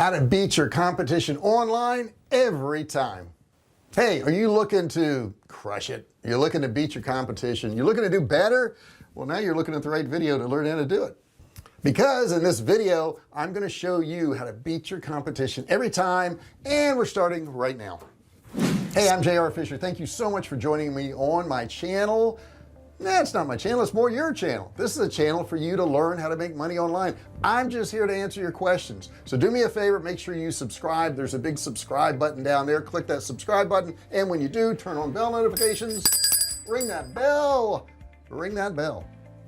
How to beat your competition online every time. Hey, are you looking to crush it? You're looking to beat your competition, you're looking to do better? Well, now you're looking at the right video to learn how to do it, because in this video I'm going to show you how to beat your competition every time, and we're starting right now. Hey, I'm JR Fisher. Thank you so much for joining me on my channel. It's not my channel, it's more your channel. This is a channel for you to learn how to make money online. I'm just here to answer your questions. So do me a favor, make sure you subscribe. There's a big subscribe button down there. Click that subscribe button, and when you do, turn on bell notifications. Ring that bell,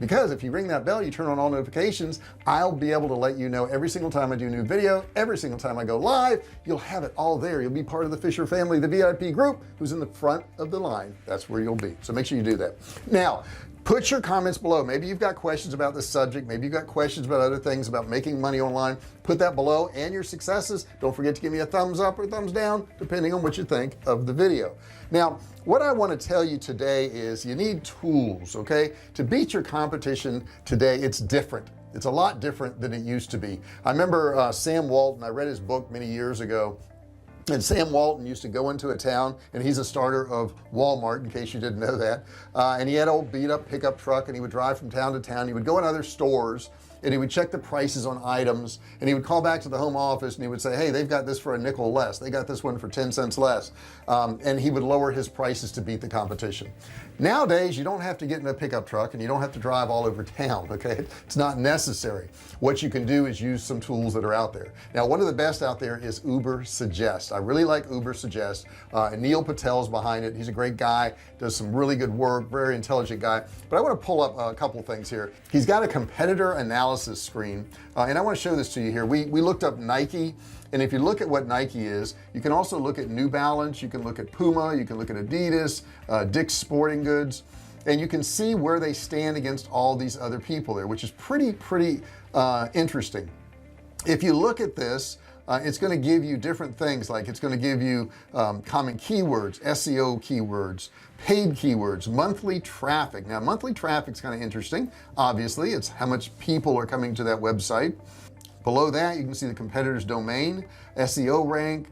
because if you ring that bell, you turn on all notifications, I'll be able to let you know every single time I do a new video, every single time I go live. You'll have it all there. You'll be part of the Fisher family, the VIP group who's in the front of the line. That's where you'll be. So make sure you do that. Now put your comments below. Maybe you've got questions about this subject, maybe you've got questions about other things about making money online. Put that below, and your successes. Don't forget to give me a thumbs up or thumbs down depending on what you think of the video. Now what I want to tell you today is you need tools, okay, to beat your competition today. It's different. It's a lot different than it used to be. I remember Sam Walt, and I read his book many years ago, and Sam Walton used to go into a town, and he's a starter of Walmart, in case you didn't know that, and he had an old beat up pickup truck, and he would drive from town to town. He would go in other stores and he would check the prices on items, and he would call back to the home office and he would say, hey, they've got this for a nickel less, they got this one for 10 cents less, and he would lower his prices to beat the competition. Nowadays you don't have to get in a pickup truck, and you don't have to drive all over town, okay? It's not necessary. What you can do is use some tools that are out there. Now one of the best out there is Ubersuggest. I really like Ubersuggest. Neil Patel's behind it. He's a great guy, does some really good work, very intelligent guy. But I want to pull up a couple things here. He's got a competitor analysis screen, and I want to show this to you here. We looked up Nike, and if you look at what Nike is, you can also look at New Balance, you can look at Puma, you can look at Adidas, Dick's Sporting Goods, and you can see where they stand against all these other people there, which is pretty interesting. If you look at this, it's going to give you different things, like it's going to give you common keywords, SEO keywords, paid keywords, monthly traffic. Now monthly traffic is kind of interesting. Obviously it's how much people are coming to that website. Below that you can see the competitor's domain, SEO rank,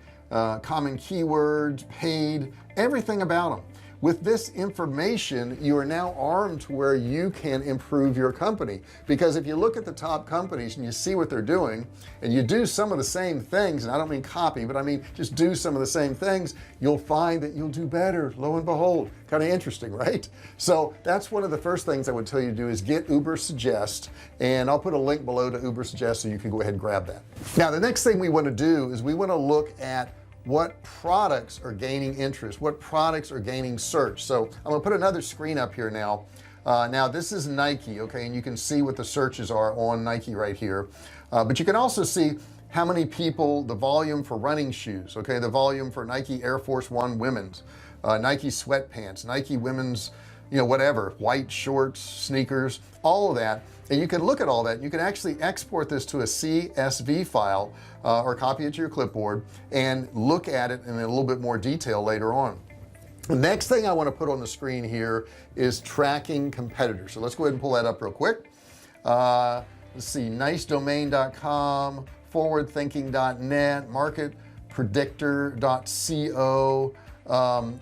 common keywords, paid, everything about them. With this information, you are now armed to where you can improve your company, because if you look at the top companies and you see what they're doing, and you do some of the same things, and I don't mean copy, but I mean just do some of the same things, you'll find that you'll do better. Lo and behold, kind of interesting, right? So that's one of the first things I would tell you to do, is get Ubersuggest, and I'll put a link below to Ubersuggest so you can go ahead and grab that. Now the next thing we want to do is we want to look at what products are gaining interest, what products are gaining search. So I'm gonna put another screen up here now. Now this is Nike, okay, and you can see what the searches are on Nike right here, but you can also see how many people, the volume for running shoes, okay, the volume for Nike Air Force One women's, Nike sweatpants, Nike women's, you know, whatever, white shorts, sneakers, all of that. And you can look at all that, and you can actually export this to a CSV file, or copy it to your clipboard and look at it in a little bit more detail later on. The next thing I want to put on the screen here is tracking competitors. So let's go ahead and pull that up real quick. Let's see, nicedomain.com, forwardthinking.net, marketpredictor.co,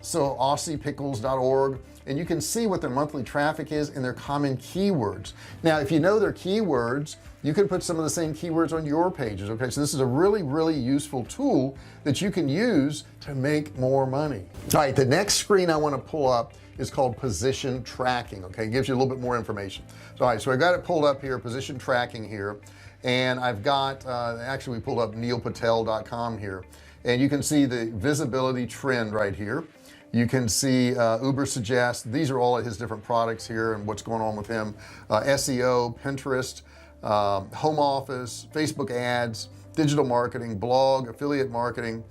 so aussiepickles.org, and you can see what their monthly traffic is and their common keywords. Now if you know their keywords, you can put some of the same keywords on your pages, okay? So this is a really useful tool that you can use to make more money. All right, the next screen I want to pull up is called position tracking, okay? It gives you a little bit more information. So, all right, so I got it pulled up here, position tracking here, and I've got actually we pulled up neilpatel.com here, and you can see the visibility trend right here. You can see Ubersuggest. These are all of his different products here and what's going on with him. SEO, Pinterest, home office, Facebook ads, digital marketing, blog, affiliate marketing,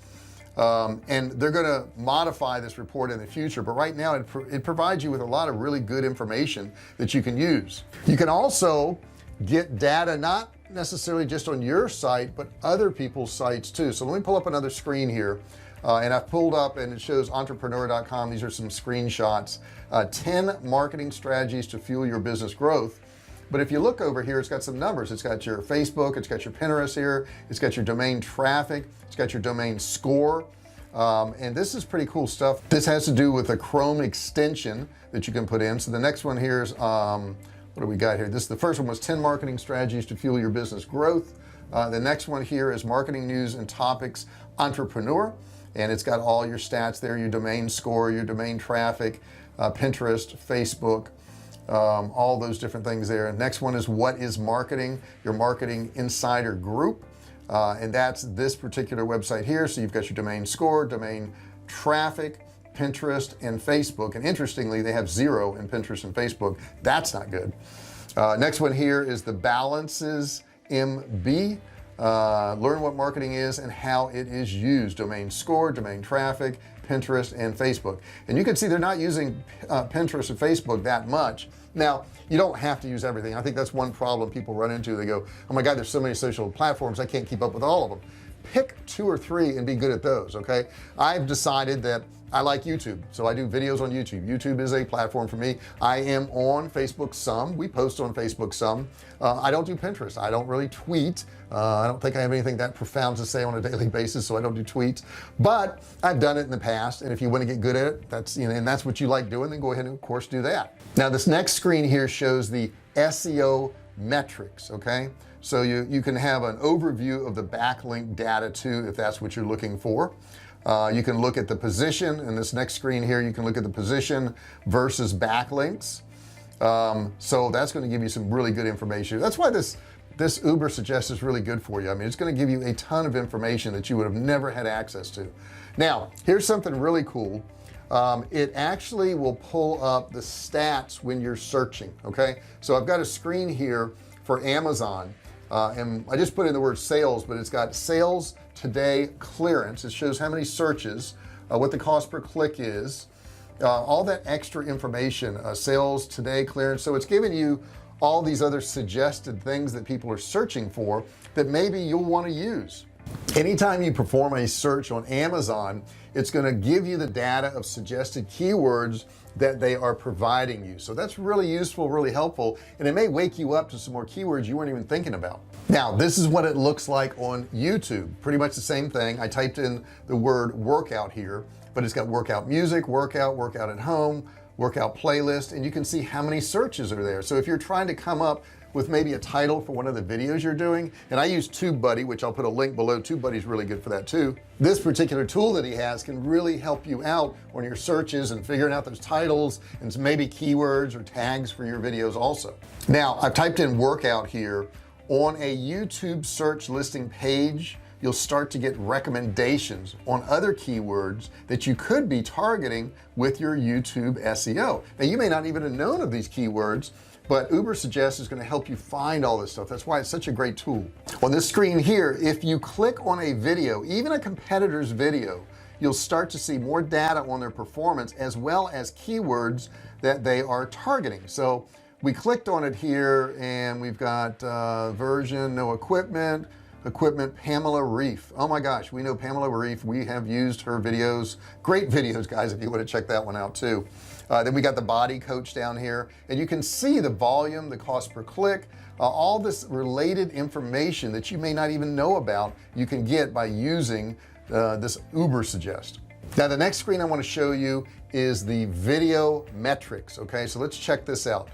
and they're going to modify this report in the future, but right now it provides you with a lot of really good information that you can use. You can also get data not necessarily just on your site, but other people's sites too. So let me pull up another screen here, and I've pulled up, and it shows entrepreneur.com. These are some screenshots, 10 marketing strategies to fuel your business growth. but if you look over here, it's got some numbers. It's got your Facebook, it's got your Pinterest here, it's got your domain traffic, it's got your domain score, and this is pretty cool stuff. This has to do with a Chrome extension that you can put in. So the next one here is what do we got here? The first one was 10 marketing strategies to fuel your business growth. The next one here is marketing news and topics entrepreneur, and it's got all your stats there, your domain score, your domain traffic, Pinterest, Facebook, all those different things there. And next one is what is marketing, your marketing insider group, and that's this particular website here. So you've got your domain score, domain traffic, Pinterest, and Facebook. And interestingly, they have 0 in Pinterest and Facebook. That's not good. Next one here is the balances MB, learn what marketing is and how it is used. Domain score, domain traffic, Pinterest, and Facebook. And you can see they're not using Pinterest and Facebook that much. Now you don't have to use everything. I think that's one problem people run into. They go, oh my god, there's so many social platforms, I can't keep up with all of them. Pick 2 or 3 and be good at those. Okay, I've decided that I like YouTube, so I do videos on YouTube. YouTube is a platform for me. I am on Facebook some. We post on Facebook some. I don't do Pinterest. I don't really tweet. I don't think I have anything that profound to say on a daily basis, so I don't do tweets, but I've done it in the past. And if you want to get good at it, that's, you know, and that's what you like doing, then go ahead and of course do that. Now this next screen here shows the SEO metrics. Okay, so you can have an overview of the backlink data too, if that's what you're looking for. You can look at the position in this next screen here. You can look at the position versus backlinks. So that's going to give you some really good information. That's why this Ubersuggest is really good for you. I mean, it's going to give you a ton of information that you would have never had access to. Now here's something really cool. It actually will pull up the stats when you're searching. Okay, so I've got a screen here for Amazon, and I just put in the word sales, but it's got sales today clearance. It shows how many searches, what the cost per click is, all that extra information, sales today clearance. So it's giving you all these other suggested things that people are searching for that maybe you'll want to use. Anytime you perform a search on Amazon, it's going to give you the data of suggested keywords that they are providing you. So that's really useful, really helpful, and it may wake you up to some more keywords you weren't even thinking about. Now this is what it looks like on YouTube. Pretty much the same thing. I typed in the word workout here, but it's got workout music, workout at home, workout playlist, and you can see how many searches are there. So if you're trying to come up with maybe a title for one of the videos you're doing, and I use TubeBuddy, which I'll put a link below. TubeBuddy is really good for that too. This particular tool that he has can really help you out on your searches and figuring out those titles and some maybe keywords or tags for your videos also. Now I've typed in workout here. On a YouTube search listing page, you'll start to get recommendations on other keywords that you could be targeting with your YouTube SEO. Now you may not even have known of these keywords, but Ubersuggest is going to help you find all this stuff. That's why it's such a great tool. On this screen here, if you click on a video, even a competitor's video, you'll start to see more data on their performance as well as keywords that they are targeting. So we clicked on it here and we've got version, no equipment, Pamela Reif. Oh my gosh, we know Pamela Reif. We have used her videos. Great videos, guys, if you want to check that one out too. Then we got the body coach down here, and you can see the volume, the cost per click, all this related information that you may not even know about, you can get by using this Ubersuggest. Now the next screen I want to show you is the video metrics. Okay, so let's check this out.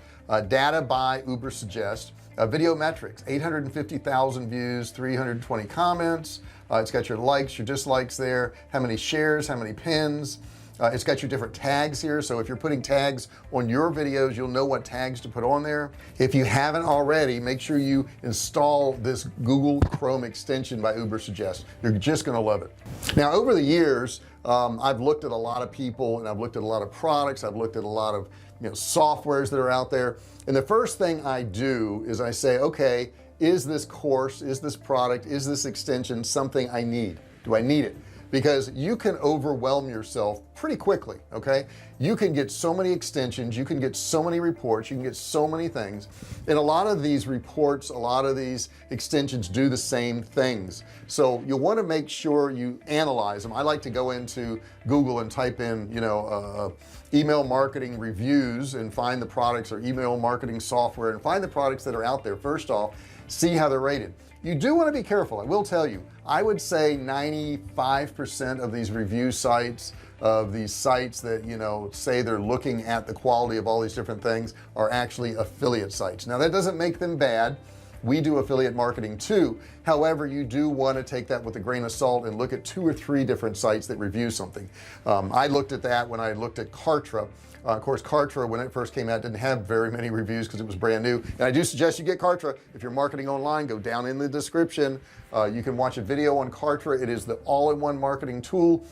Data by Ubersuggest. Video metrics, 850,000 views, 320 comments. It's got your likes, your dislikes there, how many shares, how many pins. It's got your different tags here, so if you're putting tags on your videos, you'll know what tags to put on there. If you haven't already, make sure you install this Google Chrome extension by Ubersuggest. You're just going to love it. Now over the years, I've looked at a lot of people, and I've looked at a lot of products. I've looked at a lot of softwares that are out there, and the first thing I do is I say, okay, is this course, is this product, is this extension something I need? Do I need it? because you can overwhelm yourself pretty quickly. Okay, you can get so many extensions, you can get so many reports, you can get so many things, and a lot of these reports, a lot of these extensions do the same things. So you'll want to make sure you analyze them. I like to go into Google and type in, you know, email marketing reviews and find the products, or email marketing software, and find the products that are out there. First off, see how they're rated. You do want to be careful. I will tell you, I would say 95% of these review sites, of these sites that, you know, say they're looking at the quality of all these different things, are actually affiliate sites. Now that doesn't make them bad. We do affiliate marketing too. However, you do want to take that with a grain of salt and look at 2 or 3 different sites that review something. I looked at that when I looked at Kartra. Of course, Kartra, when it first came out, didn't have very many reviews because it was brand new. And I do suggest you get Kartra. If you're marketing online, go down in the description. You can watch a video on Kartra. It is the all-in-one marketing tool.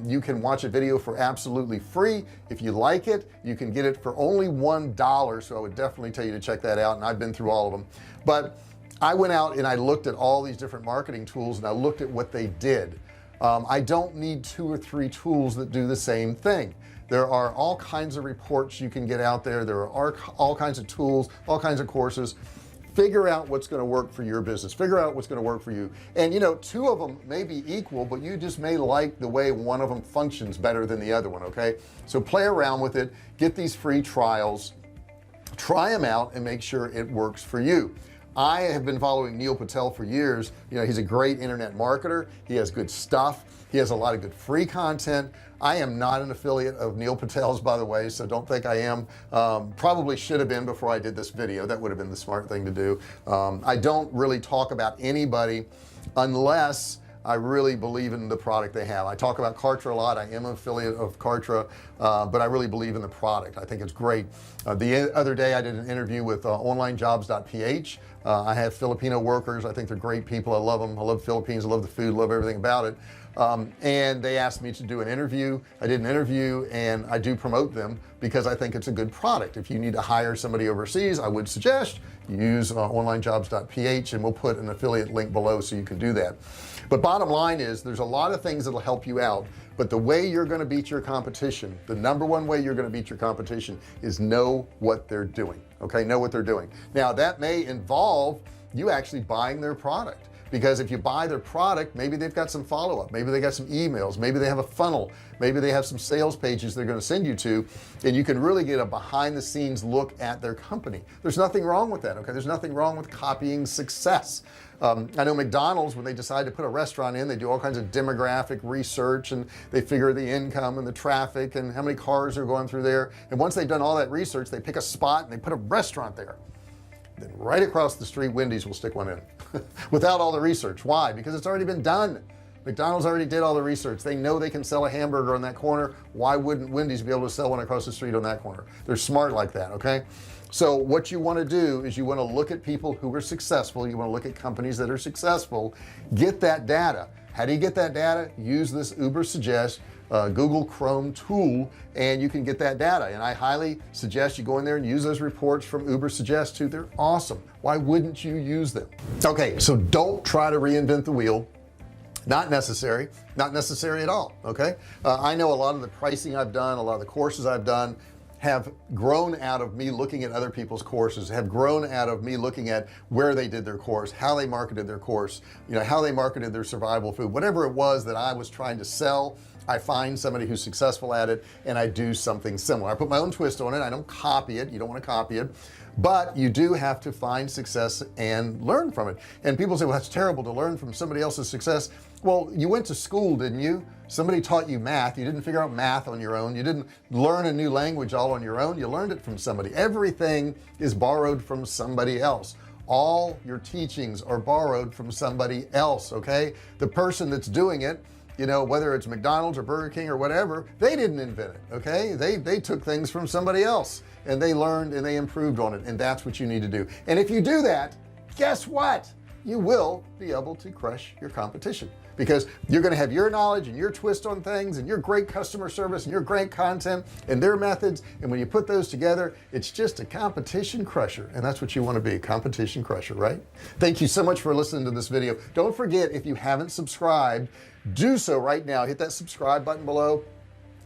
You can watch a video for absolutely free. If you like it, you can get it for only $1. So I would definitely tell you to check that out. And I've been through all of them. But I went out and I looked at all these different marketing tools, and I looked at what they did. I don't need 2 or 3 tools that do the same thing. There are all kinds of reports you can get out there. There are all kinds of tools, all kinds of courses. Figure out what's going to work for your business. Figure out what's going to work for you. And you know, 2 of them may be equal, but you just may like the way one of them functions better than the other one. Okay, so play around with it, get these free trials, try them out, and make sure it works for you. I have been following Neil Patel for years. You know, he's a great internet marketer. He has good stuff. He has a lot of good free content. I am not an affiliate of Neil Patel's, by the way, so don't think I am. Probably should have been before I did this video. That would have been the smart thing to do. I don't really talk about anybody unless I really believe in the product they have. I talk about Kartra a lot. I am an affiliate of Kartra, but I really believe in the product. I think it's great. The other day I did an interview with onlinejobs.ph. I have Filipino workers. I think they're great people. I love them. I love Philippines. I love the food, love everything about it. And they asked me to do an interview. I did an interview, and I do promote them because I think it's a good product. If you need to hire somebody overseas, I would suggest you use onlinejobs.ph, and we'll put an affiliate link below so you can do that. But bottom line is, there's a lot of things that'll help you out, but the way you're going to beat your competition, the number one way you're going to beat your competition, is know what they're doing. Okay, know what they're doing. Now that may involve you actually buying their product, because if you buy their product, maybe they've got some follow-up, maybe they got some emails, maybe they have a funnel, maybe they have some sales pages they're going to send you to, and you can really get a behind-the-scenes look at their company. There's nothing wrong with that. Okay, there's nothing wrong with copying success. I know McDonald's, when they decide to put a restaurant in, they do all kinds of demographic research, and they figure the income and the traffic and how many cars are going through there, and once they've done all that research, they pick a spot and they put a restaurant there. Then right across the street, Wendy's will stick one in without all the research. Why? Because it's already been done. McDonald's already did all the research. They know they can sell a hamburger on that corner. Why wouldn't Wendy's be able to sell one across the street on that corner? They're smart like that. Okay, so what you want to do is you want to look at people who are successful. You want to look at companies that are successful. Get that data. How do you get that data? Use this Ubersuggest Google Chrome tool, and you can get that data. And I highly suggest you go in there and use those reports from Ubersuggest too. They're awesome. Why wouldn't you use them? Okay, so don't try to reinvent the wheel. Not necessary. Not necessary at all. Okay, I know a lot of the pricing I've done, a lot of the courses I've done, have grown out of me looking at other people's courses, have grown out of me looking at where they did their course, how they marketed their course, you know, how they marketed their survival food, whatever it was that I was trying to sell. I find somebody who's successful at it, and I do something similar. I put my own twist on it. I don't copy it. You don't want to copy it, but you do have to find success and learn from it. And people say, well, that's terrible to learn from somebody else's success. Well, you went to school, didn't you? Somebody taught you math. You didn't figure out math on your own. You didn't learn a new language all on your own. You learned it from somebody. Everything is borrowed from somebody else. All your teachings are borrowed from somebody else. Okay, the person that's doing it, you know, whether it's McDonald's or Burger King or whatever, they didn't invent it. Okay, they took things from somebody else, and they learned and they improved on it, and that's what you need to do. And if you do that, guess what? you will be able to crush your competition, because you're going to have your knowledge and your twist on things and your great customer service and your great content and their methods, and when you put those together, it's just a competition crusher. And that's what you want to be, a competition crusher, right? Thank you so much for listening to this video. Don't forget, if you haven't subscribed, do so right now. Hit that subscribe button below.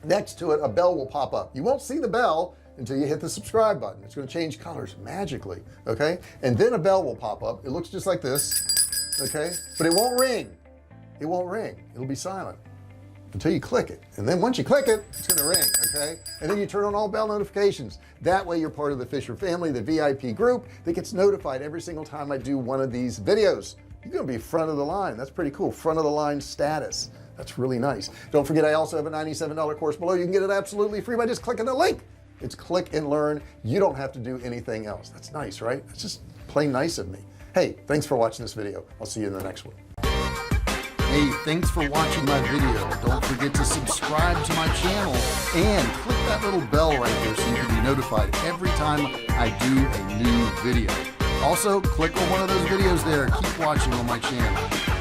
Next to it, a bell will pop up. You won't see the bell until you hit the subscribe button. It's going to change colors magically, okay? And then a bell will pop up. It looks just like this, okay? But it won't ring. It won't ring. It'll be silent until you click it. And then once you click it, it's going to ring, okay? And then you turn on all bell notifications. That way you're part of the Fisher family, the VIP group that gets notified every single time I do one of these videos. You're going to be front of the line. That's pretty cool. Front of the line status. That's really nice. Don't forget, I also have a $97 course below. You can get it absolutely free by just clicking the link. It's click and learn. You don't have to do anything else. That's nice, right? It's just plain nice of me. Hey, thanks for watching this video. I'll see you in the next one. Hey, thanks for watching my video. Don't forget to subscribe to my channel and click that little bell right there so you can be notified every time I do a new video. Also, click on one of those videos there. Keep watching on my channel.